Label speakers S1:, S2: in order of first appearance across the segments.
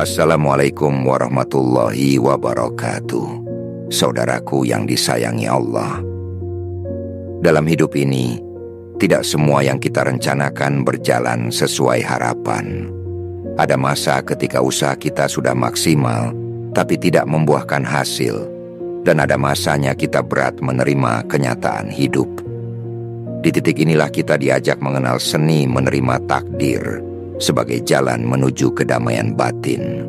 S1: Assalamualaikum warahmatullahi wabarakatuh. Saudaraku yang disayangi Allah, dalam hidup ini, tidak semua yang kita rencanakan berjalan sesuai harapan. Ada masa ketika usaha kita sudah maksimal, tapi tidak membuahkan hasil. Dan ada masanya kita berat menerima kenyataan hidup. Di titik inilah kita diajak mengenal seni menerima takdir sebagai jalan menuju kedamaian batin.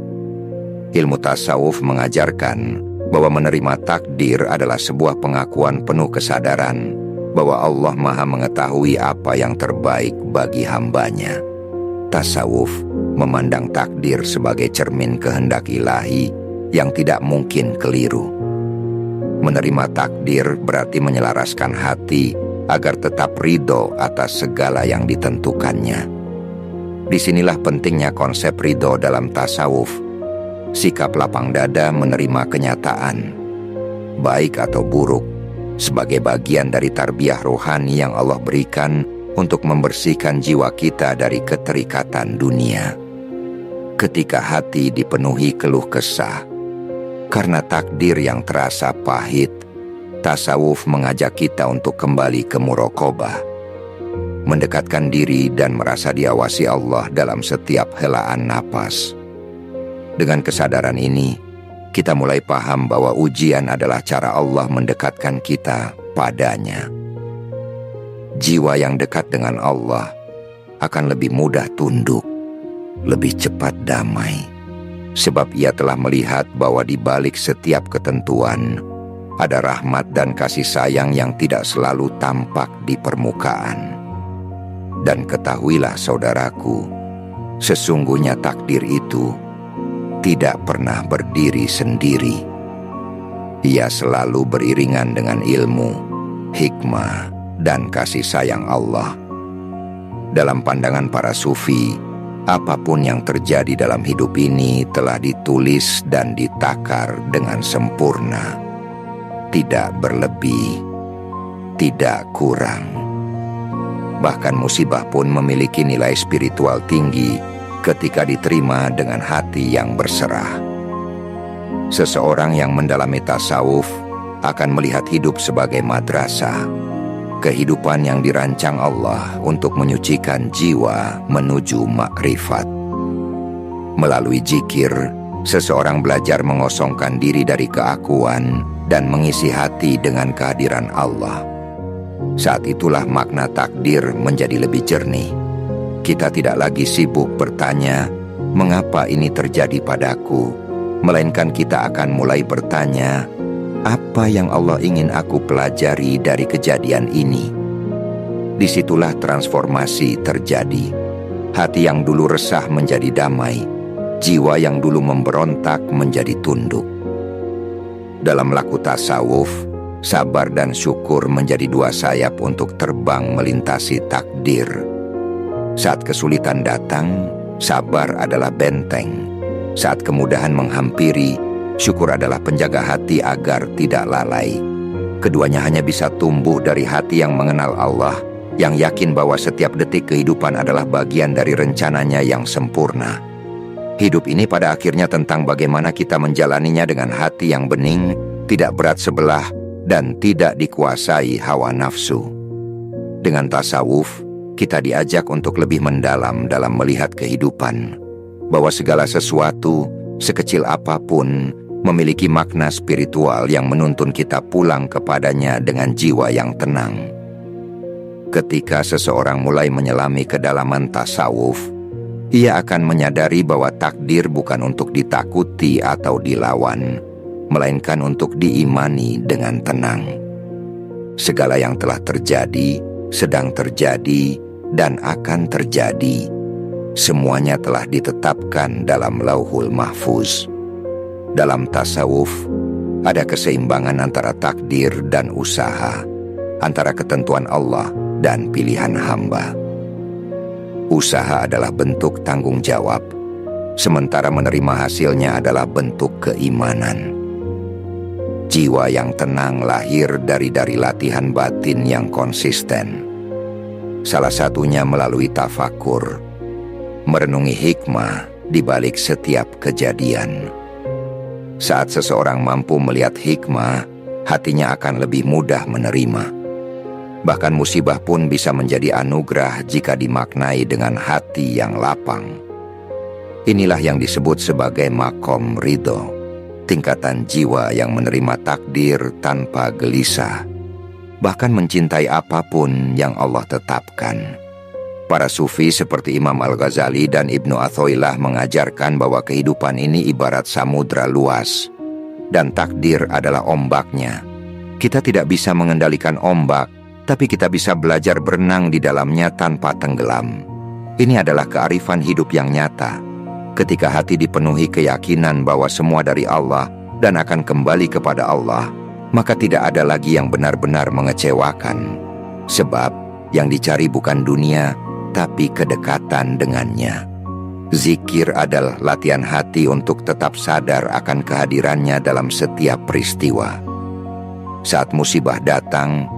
S1: Ilmu tasawuf mengajarkan bahwa menerima takdir adalah sebuah pengakuan penuh kesadaran bahwa Allah Maha mengetahui apa yang terbaik bagi hambanya. Tasawuf memandang takdir sebagai cermin kehendak ilahi yang tidak mungkin keliru. Menerima takdir berarti menyelaraskan hati agar tetap ridho atas segala yang ditentukannya. Disinilah pentingnya konsep ridho dalam tasawuf. Sikap lapang dada menerima kenyataan, baik atau buruk, sebagai bagian dari tarbiyah rohani yang Allah berikan untuk membersihkan jiwa kita dari keterikatan dunia. Ketika hati dipenuhi keluh kesah karena takdir yang terasa pahit, tasawuf mengajak kita untuk kembali ke muraqabah, mendekatkan diri dan merasa diawasi Allah dalam setiap helaan napas. Dengan kesadaran ini, kita mulai paham bahwa ujian adalah cara Allah mendekatkan kita padanya. Jiwa yang dekat dengan Allah akan lebih mudah tunduk, lebih cepat damai, sebab ia telah melihat bahwa di balik setiap ketentuan ada rahmat dan kasih sayang yang tidak selalu tampak di permukaan. Dan ketahuilah saudaraku, sesungguhnya takdir itu tidak pernah berdiri sendiri. Ia selalu beriringan dengan ilmu, hikmah, dan kasih sayang Allah. Dalam pandangan para sufi, apapun yang terjadi dalam hidup ini telah ditulis dan ditakar dengan sempurna, tidak berlebih, tidak kurang. Bahkan musibah pun memiliki nilai spiritual tinggi ketika diterima dengan hati yang berserah. Seseorang yang mendalami tasawuf akan melihat hidup sebagai madrasah, kehidupan yang dirancang Allah untuk menyucikan jiwa menuju makrifat. Melalui zikir, seseorang belajar mengosongkan diri dari keakuan dan mengisi hati dengan kehadiran Allah. Saat itulah makna takdir menjadi lebih jernih. Kita tidak lagi sibuk bertanya, mengapa ini terjadi padaku? Melainkan kita akan mulai bertanya, apa yang Allah ingin aku pelajari dari kejadian ini? Disitulah transformasi terjadi. Hati yang dulu resah menjadi damai, jiwa yang dulu memberontak menjadi tunduk. Dalam laku tasawuf, sabar dan syukur menjadi dua sayap untuk terbang melintasi takdir. Saat kesulitan datang, sabar adalah benteng. Saat kemudahan menghampiri, syukur adalah penjaga hati agar tidak lalai. Keduanya hanya bisa tumbuh dari hati yang mengenal Allah, yang yakin bahwa setiap detik kehidupan adalah bagian dari rencananya yang sempurna. Hidup ini pada akhirnya tentang bagaimana kita menjalaninya dengan hati yang bening, tidak berat sebelah, dan tidak dikuasai hawa nafsu. Dengan tasawuf, kita diajak untuk lebih mendalam dalam melihat kehidupan, bahwa segala sesuatu, sekecil apapun, memiliki makna spiritual yang menuntun kita pulang kepadanya dengan jiwa yang tenang. Ketika seseorang mulai menyelami kedalaman tasawuf, ia akan menyadari bahwa takdir bukan untuk ditakuti atau dilawan, melainkan untuk diimani dengan tenang. Segala yang telah terjadi, sedang terjadi, dan akan terjadi, semuanya telah ditetapkan dalam Lauhul Mahfuz. Dalam tasawuf, ada keseimbangan antara takdir dan usaha, antara ketentuan Allah dan pilihan hamba. Usaha adalah bentuk tanggung jawab, sementara menerima hasilnya adalah bentuk keimanan. Jiwa yang tenang lahir dari latihan batin yang konsisten. Salah satunya melalui tafakur, merenungi hikmah di balik setiap kejadian. Saat seseorang mampu melihat hikmah, hatinya akan lebih mudah menerima. Bahkan musibah pun bisa menjadi anugerah jika dimaknai dengan hati yang lapang. Inilah yang disebut sebagai makom ridho, tingkatan jiwa yang menerima takdir tanpa gelisah, bahkan mencintai apapun yang Allah tetapkan. Para sufi seperti Imam Al-Ghazali dan Ibnu Athaillah mengajarkan bahwa kehidupan ini ibarat samudra luas, dan takdir adalah ombaknya. Kita tidak bisa mengendalikan ombak, tapi kita bisa belajar berenang di dalamnya tanpa tenggelam. Ini adalah kearifan hidup yang nyata. Ketika hati dipenuhi keyakinan bahwa semua dari Allah dan akan kembali kepada Allah, maka tidak ada lagi yang benar-benar mengecewakan. Sebab yang dicari bukan dunia, tapi kedekatan dengannya. Zikir adalah latihan hati untuk tetap sadar akan kehadirannya dalam setiap peristiwa. Saat musibah datang,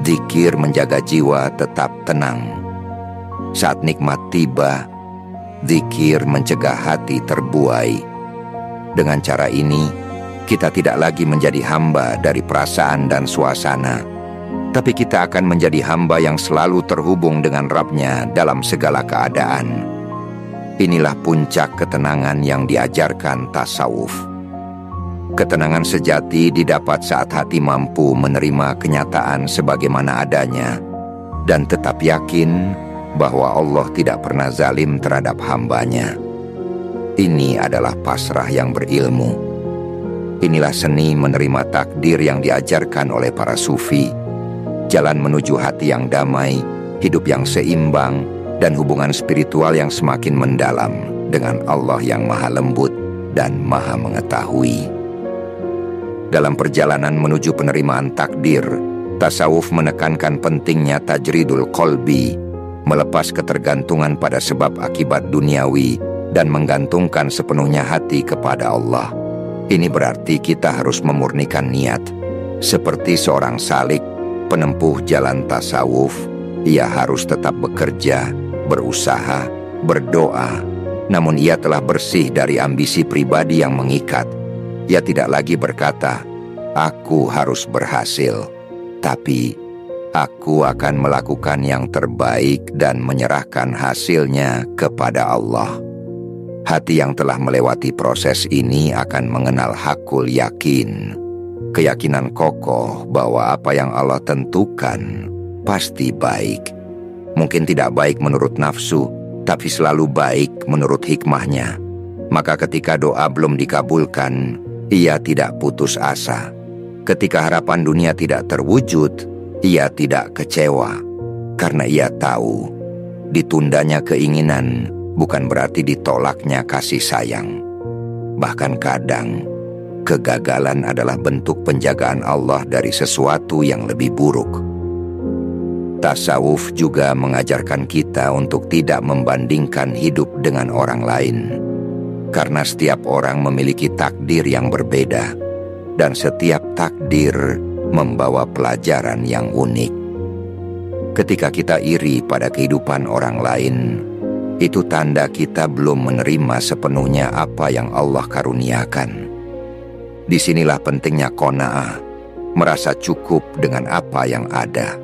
S1: zikir menjaga jiwa tetap tenang. Saat nikmat tiba, zikir mencegah hati terbuai. Dengan cara ini, kita tidak lagi menjadi hamba dari perasaan dan suasana, tapi kita akan menjadi hamba yang selalu terhubung dengan Rabb-Nya dalam segala keadaan. Inilah puncak ketenangan yang diajarkan tasawuf. Ketenangan sejati didapat saat hati mampu menerima kenyataan sebagaimana adanya dan tetap yakin bahwa Allah tidak pernah zalim terhadap hamba-Nya. Ini adalah pasrah yang berilmu. Inilah seni menerima takdir yang diajarkan oleh para sufi. Jalan menuju hati yang damai, hidup yang seimbang, dan hubungan spiritual yang semakin mendalam dengan Allah yang maha lembut dan maha mengetahui. Dalam perjalanan menuju penerimaan takdir, tasawuf menekankan pentingnya tajridul qalbi, melepas ketergantungan pada sebab akibat duniawi dan menggantungkan sepenuhnya hati kepada Allah. Ini berarti kita harus memurnikan niat. Seperti seorang salik, penempuh jalan tasawuf, ia harus tetap bekerja, berusaha, berdoa. Namun ia telah bersih dari ambisi pribadi yang mengikat. Ia tidak lagi berkata, "Aku harus berhasil," tapi "Aku akan melakukan yang terbaik dan menyerahkan hasilnya kepada Allah." Hati yang telah melewati proses ini akan mengenal hakul yakin, keyakinan kokoh bahwa apa yang Allah tentukan pasti baik. Mungkin tidak baik menurut nafsu, tapi selalu baik menurut hikmahnya. Maka ketika doa belum dikabulkan, ia tidak putus asa. Ketika harapan dunia tidak terwujud, ia tidak kecewa. Karena ia tahu, ditundanya keinginan bukan berarti ditolaknya kasih sayang. Bahkan kadang, kegagalan adalah bentuk penjagaan Allah dari sesuatu yang lebih buruk. Tasawuf juga mengajarkan kita untuk tidak membandingkan hidup dengan orang lain. Karena setiap orang memiliki takdir yang berbeda, dan setiap takdir membawa pelajaran yang unik. Ketika kita iri pada kehidupan orang lain, itu tanda kita belum menerima sepenuhnya apa yang Allah karuniakan. Disinilah pentingnya qanaah, merasa cukup dengan apa yang ada.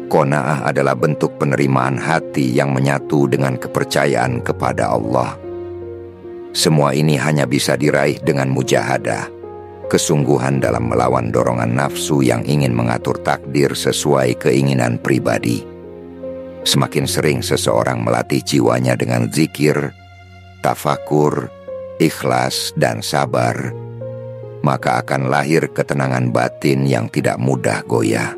S1: Qanaah adalah bentuk penerimaan hati yang menyatu dengan kepercayaan kepada Allah. Semua ini hanya bisa diraih dengan mujahadah, kesungguhan dalam melawan dorongan nafsu yang ingin mengatur takdir sesuai keinginan pribadi. Semakin sering seseorang melatih jiwanya dengan zikir, tafakur, ikhlas, dan sabar, maka akan lahir ketenangan batin yang tidak mudah goyah.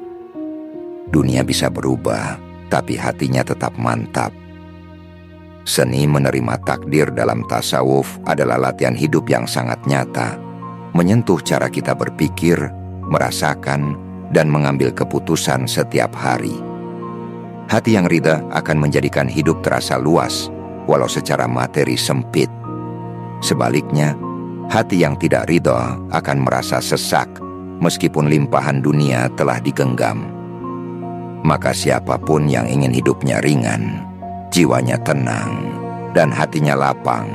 S1: Dunia bisa berubah, tapi hatinya tetap mantap. Seni menerima takdir dalam tasawuf adalah latihan hidup yang sangat nyata, menyentuh cara kita berpikir, merasakan, dan mengambil keputusan setiap hari. Hati yang ridha akan menjadikan hidup terasa luas, walau secara materi sempit. Sebaliknya, hati yang tidak ridha akan merasa sesak, meskipun limpahan dunia telah digenggam. Maka siapapun yang ingin hidupnya ringan, jiwanya tenang, dan hatinya lapang.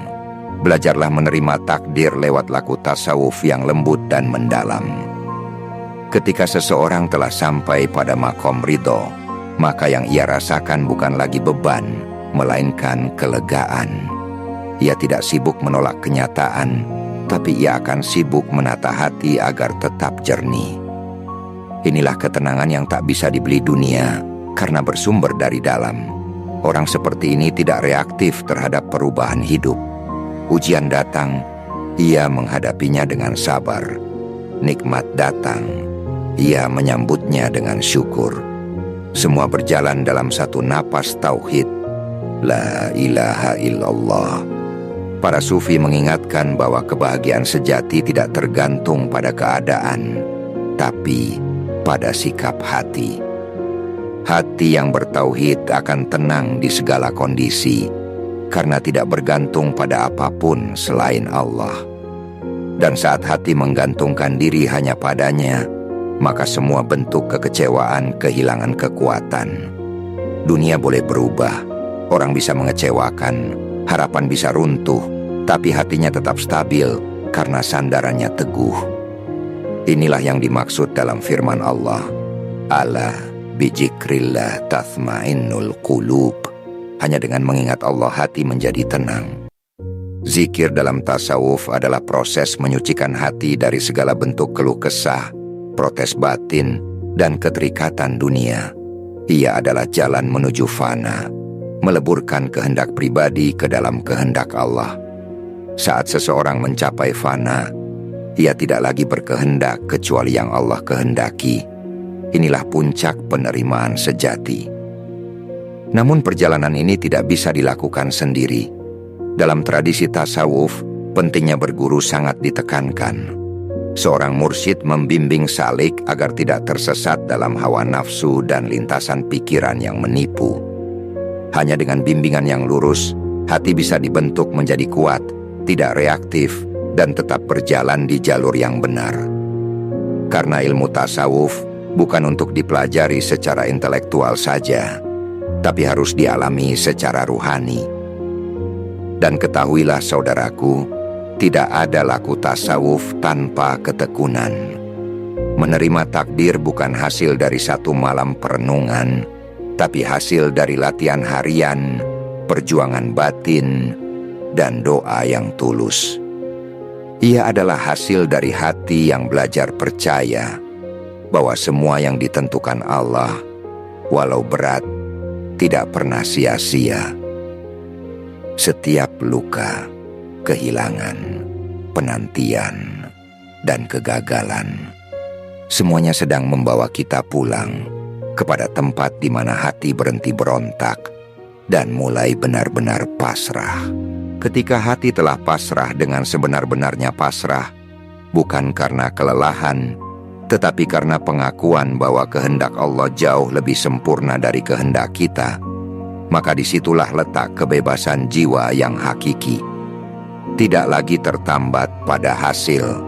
S1: Belajarlah menerima takdir lewat laku tasawuf yang lembut dan mendalam. Ketika seseorang telah sampai pada makom ridho, maka yang ia rasakan bukan lagi beban, melainkan kelegaan. Ia tidak sibuk menolak kenyataan, tapi ia akan sibuk menata hati agar tetap jernih. Inilah ketenangan yang tak bisa dibeli dunia, karena bersumber dari dalam. Orang seperti ini tidak reaktif terhadap perubahan hidup. Ujian datang, ia menghadapinya dengan sabar. Nikmat datang, ia menyambutnya dengan syukur. Semua berjalan dalam satu napas tauhid. La ilaha illallah. Para sufi mengingatkan bahwa kebahagiaan sejati tidak tergantung pada keadaan, tapi pada sikap hati. Hati yang bertauhid akan tenang di segala kondisi, karena tidak bergantung pada apapun selain Allah. Dan saat hati menggantungkan diri hanya padanya, maka semua bentuk kekecewaan kehilangan kekuatan. Dunia boleh berubah, orang bisa mengecewakan, harapan bisa runtuh, tapi hatinya tetap stabil karena sandarannya teguh. Inilah yang dimaksud dalam firman Allah, Ala bijikrillah tathmainnul qulub. Hanya dengan mengingat Allah hati menjadi tenang. Zikir dalam tasawuf adalah proses menyucikan hati dari segala bentuk keluh kesah, protes batin, dan keterikatan dunia. Ia adalah jalan menuju fana, meleburkan kehendak pribadi ke dalam kehendak Allah. Saat seseorang mencapai fana, ia tidak lagi berkehendak kecuali yang Allah kehendaki. Inilah puncak penerimaan sejati. Namun perjalanan ini tidak bisa dilakukan sendiri. Dalam tradisi tasawuf, pentingnya berguru sangat ditekankan. Seorang mursyid membimbing salik agar tidak tersesat dalam hawa nafsu dan lintasan pikiran yang menipu. Hanya dengan bimbingan yang lurus, hati bisa dibentuk menjadi kuat, tidak reaktif, dan tetap berjalan di jalur yang benar. Karena ilmu tasawuf bukan untuk dipelajari secara intelektual saja, tapi harus dialami secara ruhani. Dan ketahuilah saudaraku, tidak ada laku tasawuf tanpa ketekunan. Menerima takdir bukan hasil dari satu malam perenungan, tapi hasil dari latihan harian, perjuangan batin, dan doa yang tulus. Ia adalah hasil dari hati yang belajar percaya bahwa semua yang ditentukan Allah, walau berat, tidak pernah sia-sia. Setiap luka, kehilangan, penantian, dan kegagalan, semuanya sedang membawa kita pulang kepada tempat di mana hati berhenti berontak dan mulai benar-benar pasrah. Ketika hati telah pasrah dengan sebenar-benarnya pasrah, bukan karena kelelahan, tetapi karena pengakuan bahwa kehendak Allah jauh lebih sempurna dari kehendak kita, maka disitulah letak kebebasan jiwa yang hakiki. Tidak lagi tertambat pada hasil,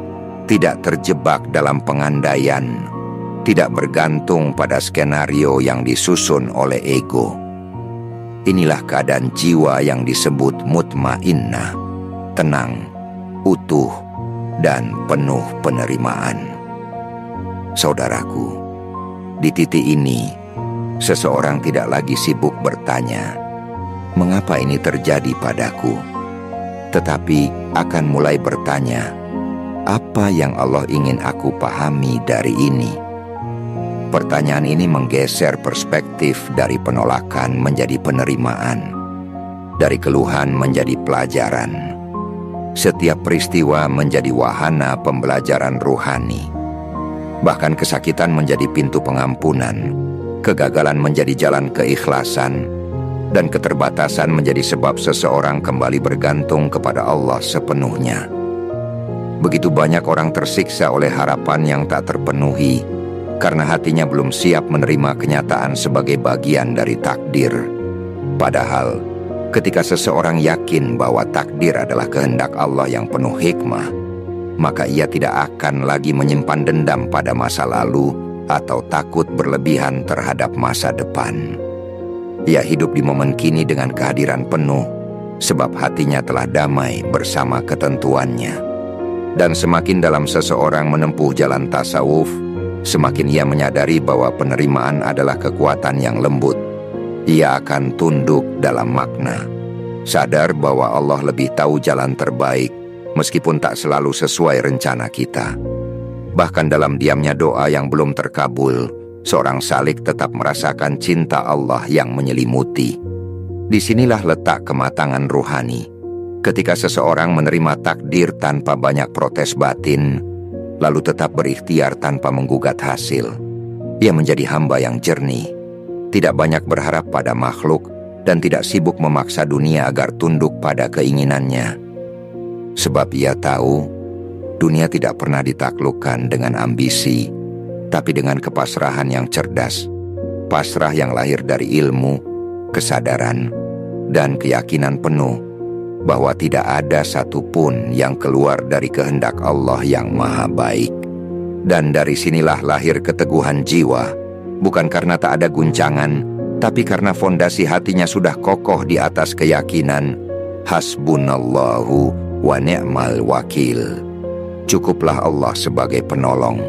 S1: tidak terjebak dalam pengandaian, tidak bergantung pada skenario yang disusun oleh ego. Inilah keadaan jiwa yang disebut mutmainnah, tenang, utuh, dan penuh penerimaan. Saudaraku, di titik ini, seseorang tidak lagi sibuk bertanya, mengapa ini terjadi padaku? Tetapi akan mulai bertanya, apa yang Allah ingin aku pahami dari ini? Pertanyaan ini menggeser perspektif dari penolakan menjadi penerimaan, dari keluhan menjadi pelajaran. Setiap peristiwa menjadi wahana pembelajaran ruhani. Bahkan kesakitan menjadi pintu pengampunan, kegagalan menjadi jalan keikhlasan, dan keterbatasan menjadi sebab seseorang kembali bergantung kepada Allah sepenuhnya. Begitu banyak orang tersiksa oleh harapan yang tak terpenuhi, karena hatinya belum siap menerima kenyataan sebagai bagian dari takdir. Padahal, ketika seseorang yakin bahwa takdir adalah kehendak Allah yang penuh hikmah, maka ia tidak akan lagi menyimpan dendam pada masa lalu atau takut berlebihan terhadap masa depan. Ia hidup di momen kini dengan kehadiran penuh, sebab hatinya telah damai bersama ketentuannya. Dan semakin dalam seseorang menempuh jalan tasawuf, semakin ia menyadari bahwa penerimaan adalah kekuatan yang lembut. Ia akan tunduk dalam makna, sadar bahwa Allah lebih tahu jalan terbaik, meskipun tak selalu sesuai rencana kita. Bahkan dalam diamnya doa yang belum terkabul, seorang salik tetap merasakan cinta Allah yang menyelimuti. Disinilah letak kematangan ruhani. Ketika seseorang menerima takdir tanpa banyak protes batin, lalu tetap berikhtiar tanpa menggugat hasil, ia menjadi hamba yang jernih, tidak banyak berharap pada makhluk, dan tidak sibuk memaksa dunia agar tunduk pada keinginannya. Sebab ia tahu, dunia tidak pernah ditaklukkan dengan ambisi, tapi dengan kepasrahan yang cerdas, pasrah yang lahir dari ilmu, kesadaran, dan keyakinan penuh bahwa tidak ada satupun yang keluar dari kehendak Allah yang maha baik. Dan dari sinilah lahir keteguhan jiwa, bukan karena tak ada guncangan, tapi karena fondasi hatinya sudah kokoh di atas keyakinan, hasbunallahu wa ni'mal wakil. Cukuplah Allah sebagai penolong.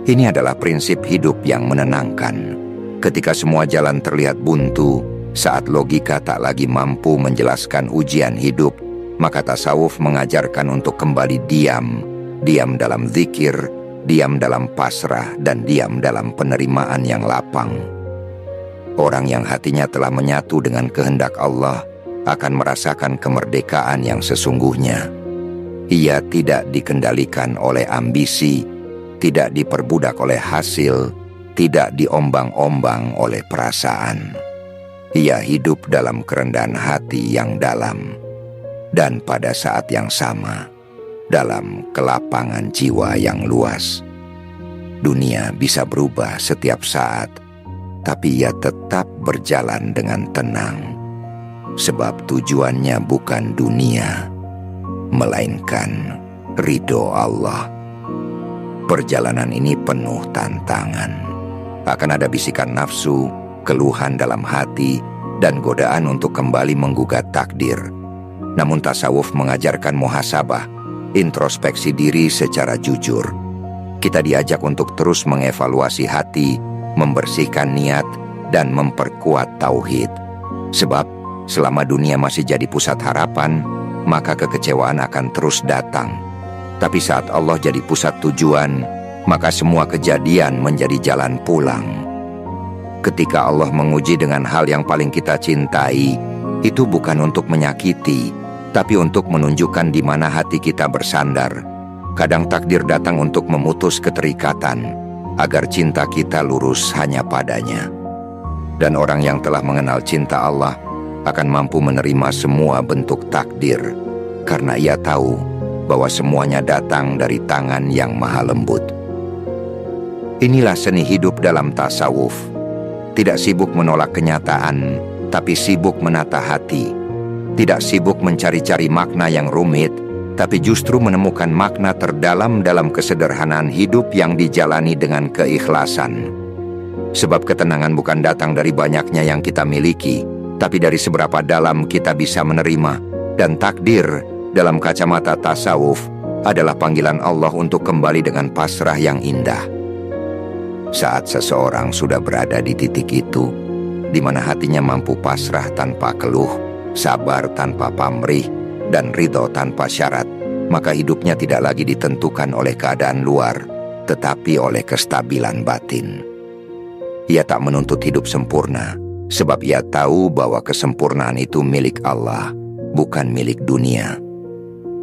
S1: Ini adalah prinsip hidup yang menenangkan. Ketika semua jalan terlihat buntu, saat logika tak lagi mampu menjelaskan ujian hidup, maka tasawuf mengajarkan untuk kembali diam dalam zikir, diam dalam pasrah, dan diam dalam penerimaan yang lapang. Orang yang hatinya telah menyatu dengan kehendak Allah akan merasakan kemerdekaan yang sesungguhnya. Ia tidak dikendalikan oleh ambisi, tidak diperbudak oleh hasil, tidak diombang-ombang oleh perasaan. Ia hidup dalam kerendahan hati yang dalam, dan pada saat yang sama, dalam kelapangan jiwa yang luas. Dunia bisa berubah setiap saat, tapi ia tetap berjalan dengan tenang, sebab tujuannya bukan dunia, melainkan ridho Allah. Perjalanan ini penuh tantangan. Akan ada bisikan nafsu, keluhan dalam hati, dan godaan untuk kembali menggugat takdir. Namun tasawuf mengajarkan muhasabah, introspeksi diri secara jujur. Kita diajak untuk terus mengevaluasi hati, membersihkan niat, dan memperkuat tauhid. Sebab selama dunia masih jadi pusat harapan, maka kekecewaan akan terus datang. Tapi saat Allah jadi pusat tujuan, maka semua kejadian menjadi jalan pulang. Ketika Allah menguji dengan hal yang paling kita cintai, itu bukan untuk menyakiti, tapi untuk menunjukkan di mana hati kita bersandar. Kadang takdir datang untuk memutus keterikatan, agar cinta kita lurus hanya padanya. Dan orang yang telah mengenal cinta Allah akan mampu menerima semua bentuk takdir, karena ia tahu bahwa semuanya datang dari tangan yang maha lembut. Inilah seni hidup dalam tasawuf. Tidak sibuk menolak kenyataan, tapi sibuk menata hati. Tidak sibuk mencari-cari makna yang rumit, tapi justru menemukan makna terdalam dalam kesederhanaan hidup yang dijalani dengan keikhlasan. Sebab ketenangan bukan datang dari banyaknya yang kita miliki, tapi dari seberapa dalam kita bisa menerima. Dan takdir dalam kacamata tasawuf adalah panggilan Allah untuk kembali dengan pasrah yang indah. Saat seseorang sudah berada di titik itu, di mana hatinya mampu pasrah tanpa keluh, sabar tanpa pamrih, dan ridho tanpa syarat, maka hidupnya tidak lagi ditentukan oleh keadaan luar, tetapi oleh kestabilan batin. Ia tak menuntut hidup sempurna, sebab ia tahu bahwa kesempurnaan itu milik Allah, bukan milik dunia.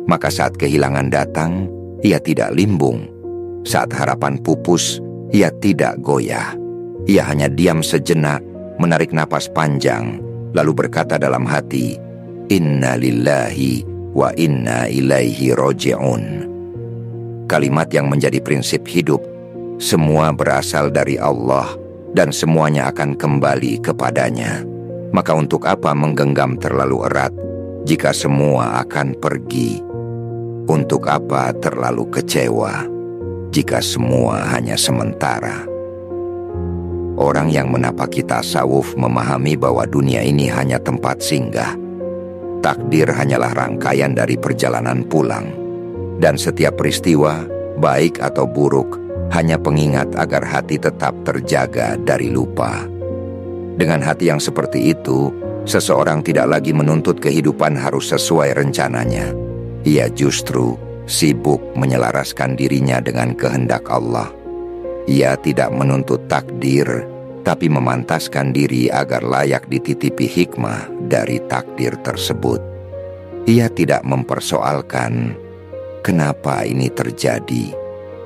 S1: Maka saat kehilangan datang, ia tidak limbung. Saat harapan pupus, ia tidak goyah. Ia hanya diam sejenak, menarik napas panjang, lalu berkata dalam hati, "Inna lillahi wa inna ilaihi roji'un." Kalimat yang menjadi prinsip hidup. Semua berasal dari Allah, dan semuanya akan kembali kepadanya. Maka untuk apa menggenggam terlalu erat jika semua akan pergi? Untuk apa terlalu kecewa jika semua hanya sementara? Orang yang menapaki tasawuf memahami bahwa dunia ini hanya tempat singgah. Takdir hanyalah rangkaian dari perjalanan pulang, dan setiap peristiwa, baik atau buruk, hanya pengingat agar hati tetap terjaga dari lupa. Dengan hati yang seperti itu, seseorang tidak lagi menuntut kehidupan harus sesuai rencananya. Ia justru sibuk menyelaraskan dirinya dengan kehendak Allah. Ia tidak menuntut takdir, tapi memantaskan diri agar layak dititipi hikmah dari takdir tersebut. Ia tidak mempersoalkan kenapa ini terjadi,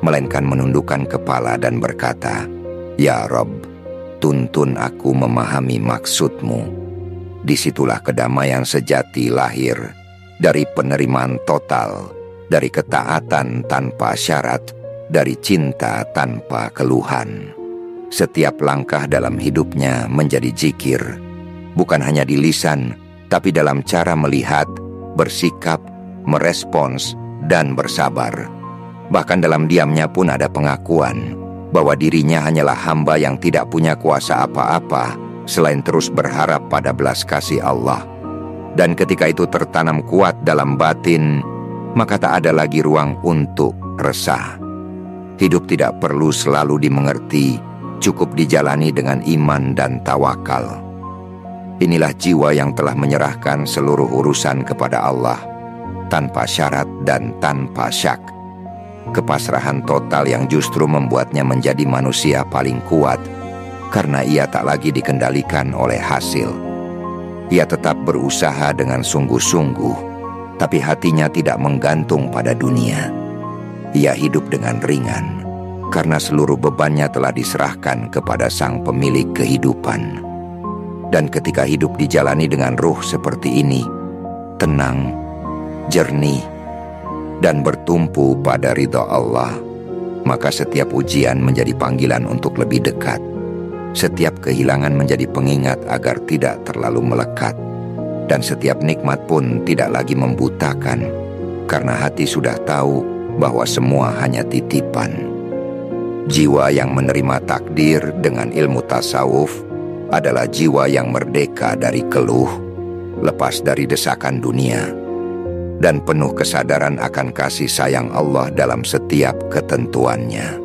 S1: melainkan menundukkan kepala dan berkata, "Ya Rabb, tuntun aku memahami maksud-Mu." Disitulah kedamaian sejati lahir, dari penerimaan total, dari ketaatan tanpa syarat, dari cinta tanpa keluhan. Setiap langkah dalam hidupnya menjadi zikir, bukan hanya di lisan, tapi dalam cara melihat, bersikap, merespons, dan bersabar. Bahkan dalam diamnya pun ada pengakuan bahwa dirinya hanyalah hamba yang tidak punya kuasa apa-apa selain terus berharap pada belas kasih Allah. Dan ketika itu tertanam kuat dalam batin, maka tak ada lagi ruang untuk resah. Hidup tidak perlu selalu dimengerti, cukup dijalani dengan iman dan tawakal. Inilah jiwa yang telah menyerahkan seluruh urusan kepada Allah, tanpa syarat dan tanpa syak. Kepasrahan total yang justru membuatnya menjadi manusia paling kuat, karena ia tak lagi dikendalikan oleh hasil. Ia tetap berusaha dengan sungguh-sungguh, tapi hatinya tidak menggantung pada dunia. Ia hidup dengan ringan, karena seluruh bebannya telah diserahkan kepada Sang Pemilik kehidupan. Dan ketika hidup dijalani dengan ruh seperti ini, tenang, jernih, dan bertumpu pada ridha Allah, maka setiap ujian menjadi panggilan untuk lebih dekat. Setiap kehilangan menjadi pengingat agar tidak terlalu melekat. Dan setiap nikmat pun tidak lagi membutakan, karena hati sudah tahu bahwa semua hanya titipan. Jiwa yang menerima takdir dengan ilmu tasawuf adalah jiwa yang merdeka dari keluh, lepas dari desakan dunia, dan penuh kesadaran akan kasih sayang Allah dalam setiap ketentuannya.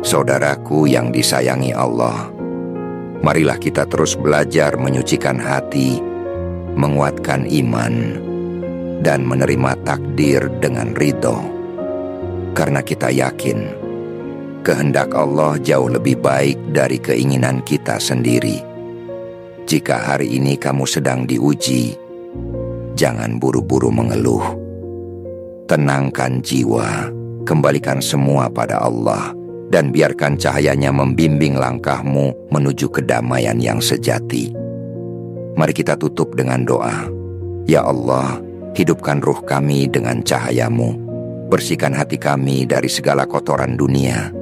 S1: Saudaraku yang disayangi Allah, marilah kita terus belajar menyucikan hati, menguatkan iman, dan menerima takdir dengan ridho. Karena kita yakin, kehendak Allah jauh lebih baik dari keinginan kita sendiri. Jika hari ini kamu sedang diuji, jangan buru-buru mengeluh. Tenangkan jiwa, kembalikan semua pada Allah, dan biarkan cahayanya membimbing langkahmu menuju kedamaian yang sejati. Mari kita tutup dengan doa. Ya Allah, hidupkan ruh kami dengan cahaya-Mu. Bersihkan hati kami dari segala kotoran dunia.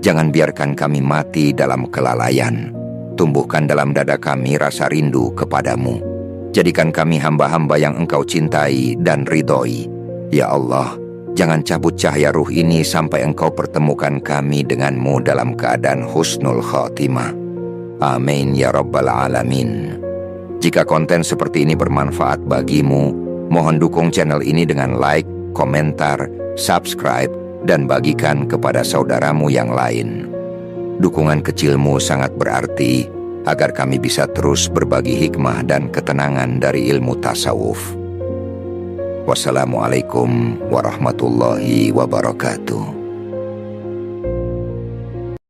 S1: Jangan biarkan kami mati dalam kelalaian. Tumbuhkan dalam dada kami rasa rindu kepadamu. Jadikan kami hamba-hamba yang Engkau cintai dan ridhoi. Ya Allah, jangan cabut cahaya ruh ini sampai Engkau pertemukan kami denganmu dalam keadaan husnul khotimah. Amin ya rabbal alamin. Jika konten seperti ini bermanfaat bagimu, mohon dukung channel ini dengan like, komentar, subscribe, dan bagikan kepada saudaramu yang lain. Dukungan kecilmu sangat berarti agar kami bisa terus berbagi hikmah dan ketenangan dari ilmu tasawuf. Wassalamualaikum warahmatullahi wabarakatuh.